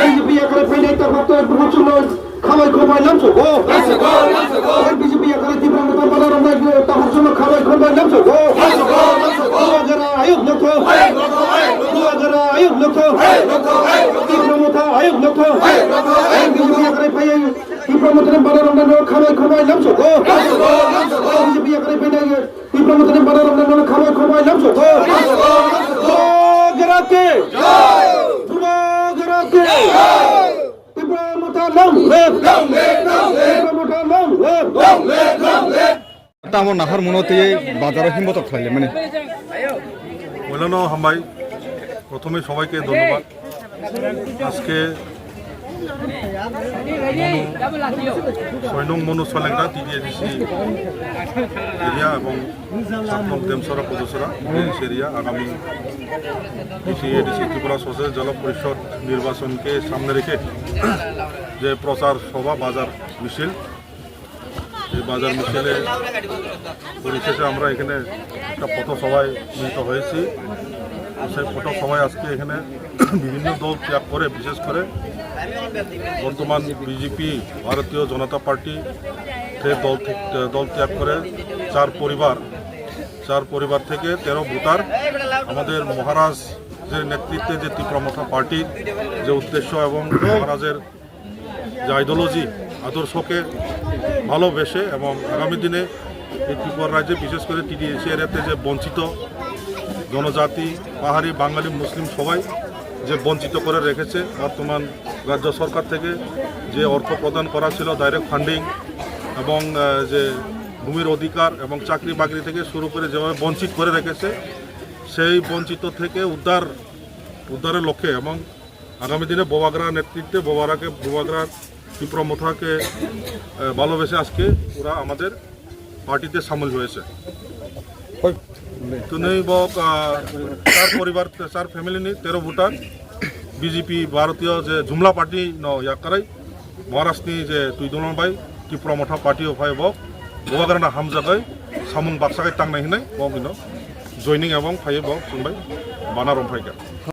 BJP এখানে ফেলে তার বক্তব্য প্রচুর খাওয়াই খোমাই নামছো গো বিজেপি এখানে তীব্রতা বলার তার জন্য খাওয়াই খোমাই নামছো গো যারা আয়োগ লক্ষ্য যারা আয়োগ লক্ষ্য তীব্রতা আয়োগ লক্ষ্য বিজেপি এখানে ফেলে তীব্রতা বলার খাওয়াই খোমাই নামছো গো বিজেপি এখানে ফেলে তীব্রতা বলার খাওয়াই খোমাই নামছো গো গরাকে আমার নাহার মনতে বাজারে হিম্মত খাইলে মানে মৌলানা হাম্বাই প্রথমে সবাইকে ধন্যবাদ। আজকে মনু সলেঙ্গা টিডিএডিসি এরিয়া এবং 7 নং দেমসরা পদসরা এরিয়া আগামী টিডিএডিসি ত্রিপুরা সোশ্যাল জল পরিষদ নির্বাচনকে সামনে রেখে যে প্রচার সভা বাজার মিছিল, এই বাজার মিছিলে পরিশেষে আমরা এখানে একটা পথসভায় মিলিত হয়েছি। সেই পথসভায় আজকে এখানে বিভিন্ন দল ত্যাগ করে, বিশেষ করে বর্তমান বিজেপি ভারতীয় জনতা পার্টি দল ত্যাগ করে চার পরিবার থেকে 13 ভোটার আমাদের মহারাজের নেতৃত্বে যে তীব্রমথা পার্টির যে উদ্দেশ্য এবং মহারাজের যে আইডিওলজি আদর্শকে ভালোবেসে এবং আগামী দিনে এই ত্রিপুরা রাজ্যে বিশেষ করে টিডিএসি এরিয়াতে যে বঞ্চিত জনজাতি, পাহাড়ি, বাঙালি, মুসলিম সবাই যে বঞ্চিত করে রেখেছে, বর্তমান রাজ্য সরকার থেকে যে অর্থ প্রদান করা ছিল ডাইরেক্ট ফান্ডিং এবং যে ভূমির অধিকার এবং চাকরি বাকরি থেকে শুরু করে যেভাবে বঞ্চিত করে রেখেছে, সেই বঞ্চিত থেকে উদ্ধারের লক্ষ্যে এবং আগামী দিনে বোবাগড়ার নেতৃত্বে বোবাগড়ার তীব্রমথাকে ভালোবেসে আজকে ওরা আমাদের পার্টিতে সামিল হয়েছে। তো নেই চার ফ্যামিলি নি 13 ভোটার বিজেপি ভারতীয় যে জুমলা পার্টি ইয়াকারাই মহারাষ্ট্রনি যে তুইদুলন বাই তীব্রমথা পার্টি অফাই বোবাগড়া হামজাগাই সামুং বাক্সাগাই টাंनाय हिनाय बगिनो जयनिं এবং फाइयो बग जोंबाय बाना रंफायगा।